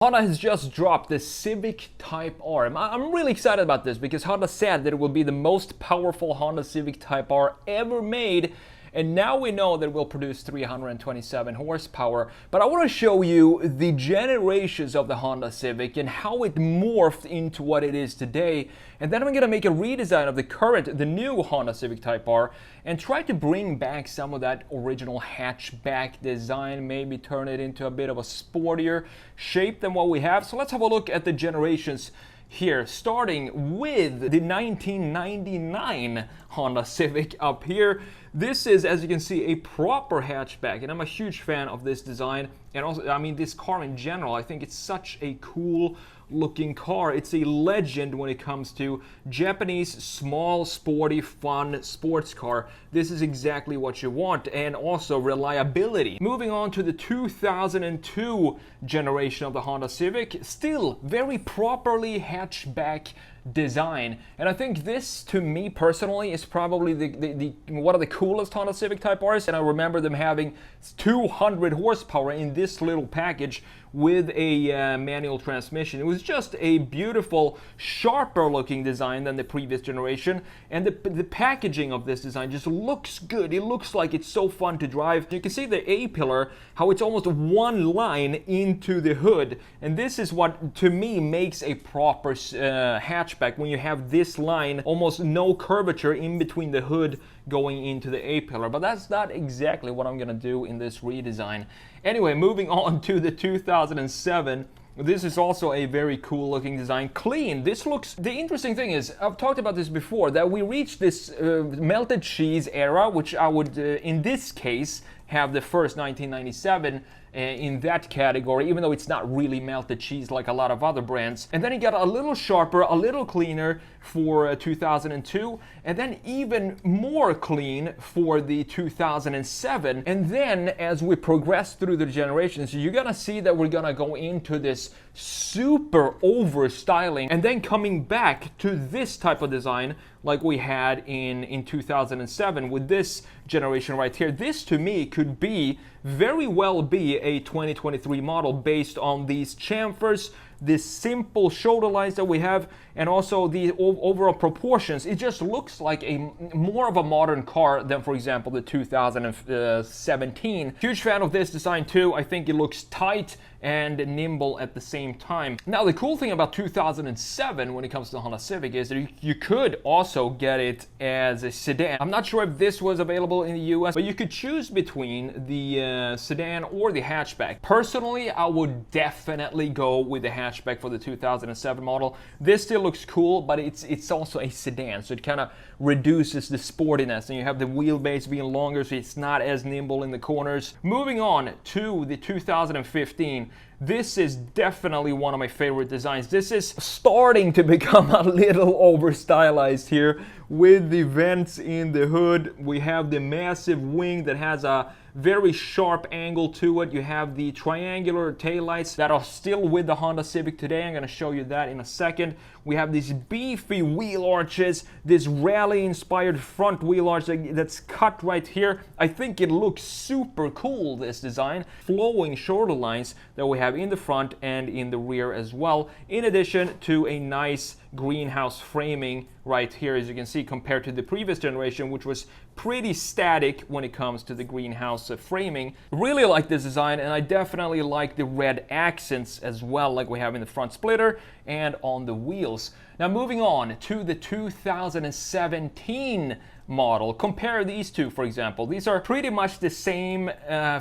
Honda has just dropped the Civic Type R. I'm really excited about this because Honda said that it will be the most powerful Honda Civic Type R ever made. And now we know that it will produce 327 horsepower. But I want to show you the generations of the Honda Civic and how it morphed into what it is today. And then I'm going to make a redesign of the new Honda Civic Type R, and try to bring back some of that original hatchback design, maybe turn it into a bit of a sportier shape than what we have. So let's have a look at the generations here, starting with the 1999 Honda Civic up here. This is, as you can see, a proper hatchback, and I'm a huge fan of this design. And also, I mean, this car in general, I think it's such a cool looking car. It's a legend when it comes to Japanese small, sporty, fun sports car. This is exactly what you want, and also reliability. Moving on to the 2002 generation of the Honda Civic, still very properly hatchback design. And I think this, to me personally, is probably the one of the coolest Honda Civic Type Rs. And I remember them having 200 horsepower in this little package with a manual transmission. It was just a beautiful, sharper looking design than the previous generation, and the packaging of this design just looks good. It looks like it's so fun to drive. You can see the A-pillar, how it's almost one line into the hood, and this is what to me makes a proper hatchback, when you have this line, almost no curvature in between the hood going into the A-pillar. But that's not exactly what I'm gonna do in this redesign. Anyway, moving on to the 2007. This is also a very cool looking design. Clean. This looks... The interesting thing is, I've talked about this before, that we reached this melted cheese era, which I would, in this case, have the first 1997 in that category, even though it's not really melted cheese like a lot of other brands. And then it got a little sharper, a little cleaner for 2002, and then even more clean for the 2007. And then as we progress through the generations, you're gonna see that we're gonna go into this super over styling, and then coming back to this type of design like we had in 2007 with this generation right here. This to me could be very well be a 2023 model based on these chamfers, this simple shoulder lines that we have, and also the overall proportions. It just looks like a more of a modern car than, for example, the 2017. Huge fan of this design too. I think it looks tight and nimble at the same time. Now, the cool thing about 2007 when it comes to the Honda Civic is that you could also get it as a sedan. I'm not sure if this was available in the US, but you could choose between the sedan or the hatchback. Personally, I would definitely go with the hatchback for the 2007 model. This still looks cool, but it's also a sedan, so it kind of reduces the sportiness, and you have the wheelbase being longer, so it's not as nimble in the corners. Moving on to the 2015. This is definitely one of my favorite designs. This is starting to become a little over stylized here with the vents in the hood. We have the massive wing that has a very sharp angle to it. You have the triangular taillights that are still with the Honda Civic today. I'm going to show you that in a second. We have these beefy wheel arches, this rally-inspired front wheel arch that's cut right here. I think it looks super cool, this design. Flowing shoulder lines that we have in the front and in the rear as well, in addition to a nice greenhouse framing right here, as you can see, compared to the previous generation, which was pretty static when it comes to the greenhouse framing. Really like this design, and I definitely like the red accents as well, like we have in the front splitter and on the wheels. Now, moving on to the 2017 model. Compare these two, for example. These are pretty much the same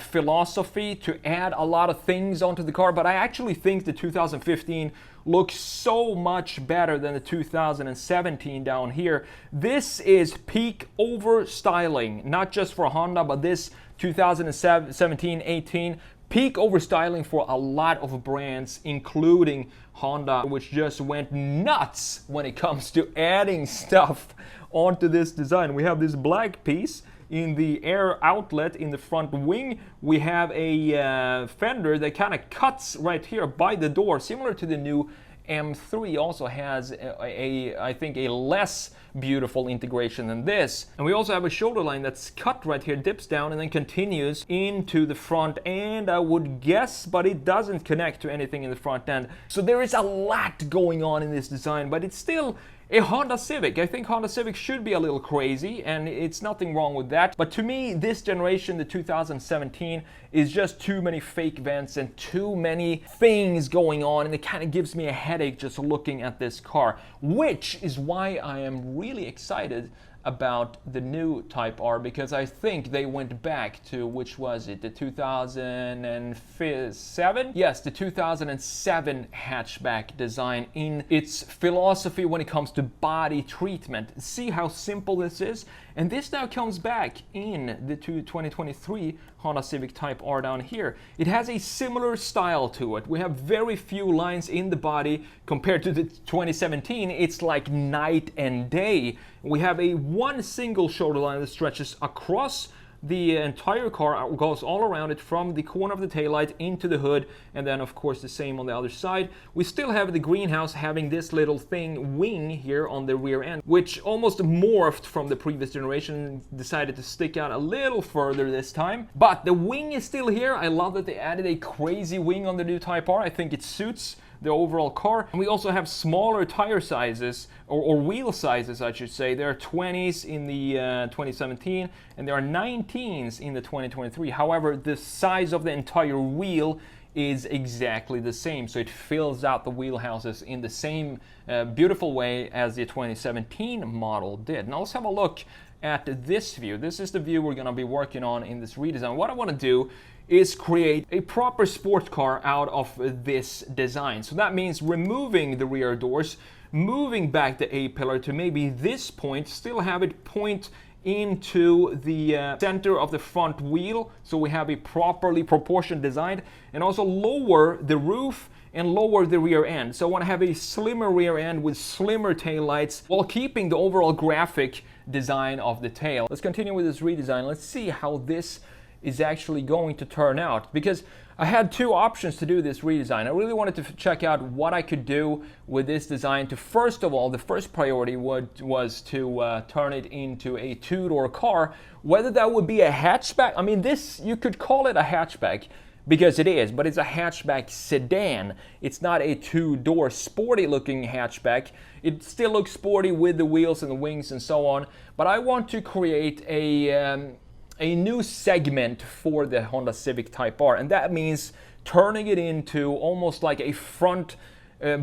philosophy to add a lot of things onto the car, but I actually think the 2015 looks so much better than the 2017 down here. This is peak over styling, not just for Honda, but this 2017-18 peak over styling for a lot of brands, including Honda, which just went nuts when it comes to adding stuff onto this design. We have this black piece in the air outlet in the front wing. We have a fender that kind of cuts right here by the door, similar to the new M3 also has I think a less beautiful integration than this. And we also have a shoulder line that's cut right here, dips down, and then continues into the front end, I would guess, but it doesn't connect to anything in the front end. So there is a lot going on in this design, but it's still a Honda Civic. I think Honda Civic should be a little crazy, and it's nothing wrong with that. But to me, this generation, the 2017, is just too many fake vents and too many things going on, and it kind of gives me a headache just looking at this car, which is why I am really excited about the new Type R, because I think they went back to, which was it, the 2007? Yes, the 2007 hatchback design in its philosophy when it comes to body treatment. See how simple this is? And this now comes back in the 2023 Honda Civic Type R down here. It has a similar style to it. We have very few lines in the body compared to the 2017. It's like night and day. We have one single shoulder line that stretches across the entire car, goes all around it from the corner of the taillight into the hood, and then of course the same on the other side. We still have the greenhouse having this little wing here on the rear end, which almost morphed from the previous generation, decided to stick out a little further this time. But the wing is still here. I love that they added a crazy wing on the new Type R. I think it suits the overall car. And we also have smaller tire sizes, or wheel sizes I should say. There are 20s in the 2017 and there are 19s in the 2023. However, the size of the entire wheel is exactly the same, so it fills out the wheelhouses in the same beautiful way as the 2017 model did. Now let's have a look at this view. This is the view we're going to be working on in this redesign. What I want to do is create a proper sport car out of this design. So that means removing the rear doors, moving back the A-pillar to maybe this point, still have it point into the center of the front wheel, so we have a properly proportioned design, and also lower the roof and lower the rear end. So I want to have a slimmer rear end with slimmer taillights while keeping the overall graphic design of the tail. Let's continue with this redesign. Let's see how this is actually going to turn out, because I had two options to do this redesign. I really wanted to check out what I could do with this design to, first of all, the first priority was to turn it into a two-door car. Whether that would be a hatchback, I mean, this, you could call it a hatchback because it is, but it's a hatchback sedan. It's not a two-door sporty looking hatchback. It still looks sporty with the wheels and the wings and so on, but I want to create a new segment for the Honda Civic Type R, and that means turning it into almost like a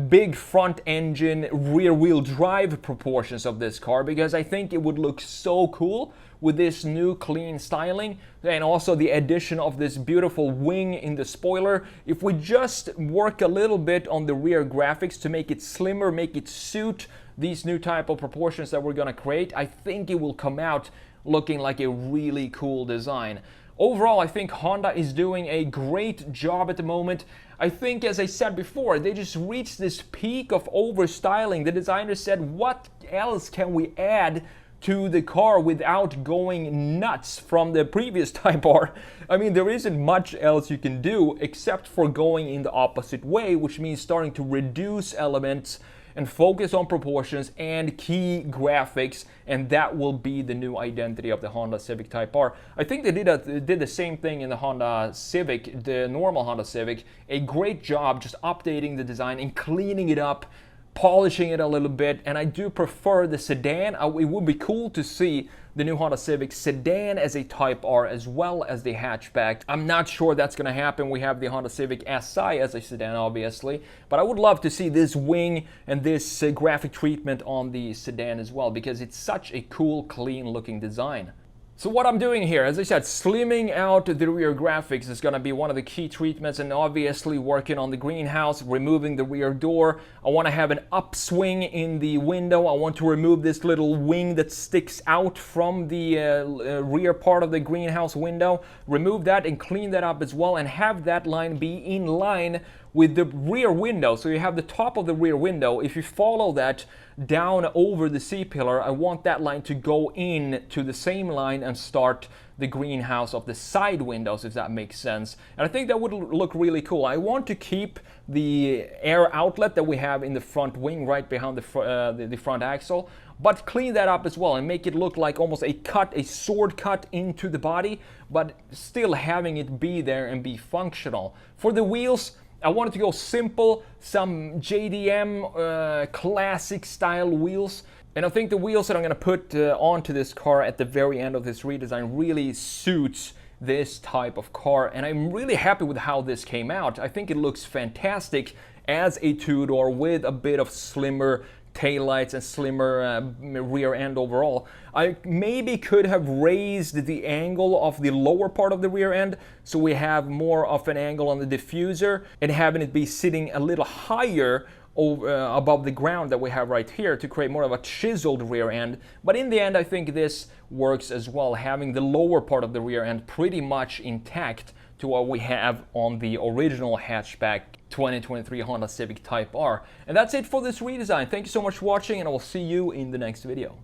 big front engine, rear wheel drive proportions of this car, because I think it would look so cool with this new clean styling, and also the addition of this beautiful wing in the spoiler. If we just work a little bit on the rear graphics to make it slimmer, make it suit these new type of proportions that we're gonna create, I think it will come out looking like a really cool design. Overall, I think Honda is doing a great job at the moment. I think, as I said before, they just reached this peak of overstyling. The designers said, what else can we add to the car without going nuts from the previous Type R? I mean, there isn't much else you can do except for going in the opposite way, which means starting to reduce elements and focus on proportions and key graphics, and that will be the new identity of the Honda Civic Type R. I think they did the same thing in the Honda Civic, the normal Honda Civic. A great job just updating the design and cleaning it up, polishing it a little bit, and I do prefer the sedan. It would be cool to see the new Honda Civic sedan as a Type R as well as the hatchback. I'm not sure that's gonna happen. We have the Honda Civic Si as a sedan, obviously, but I would love to see this wing and this graphic treatment on the sedan as well, because it's such a cool, clean looking design. So what I'm doing here, as I said, slimming out the rear graphics is going to be one of the key treatments, and obviously working on the greenhouse, removing the rear door. I want to have an upswing in the window. I want to remove this little wing that sticks out from the rear part of the greenhouse window. Remove that and clean that up as well, and have that line be in line with the rear window. So you have the top of the rear window. If you follow that down over the C-pillar, I want that line to go in to the same line and start the greenhouse of the side windows, if that makes sense. And I think that would look really cool. I want to keep the air outlet that we have in the front wing right behind the front axle, but clean that up as well and make it look like almost a sword cut into the body, but still having it be there and be functional. For the wheels, I wanted to go simple, some JDM classic style wheels. And I think the wheels that I'm going to put onto this car at the very end of this redesign really suits this type of car. And I'm really happy with how this came out. I think it looks fantastic as a two-door with a bit of slimmer taillights and slimmer rear end overall. I maybe could have raised the angle of the lower part of the rear end so we have more of an angle on the diffuser and having it be sitting a little higher above the ground that we have right here to create more of a chiseled rear end. But in the end, I think this works as well, having the lower part of the rear end pretty much intact to what we have on the original hatchback 2023 Honda Civic Type R. And that's it for this redesign. Thank you so much for watching, and I will see you in the next video.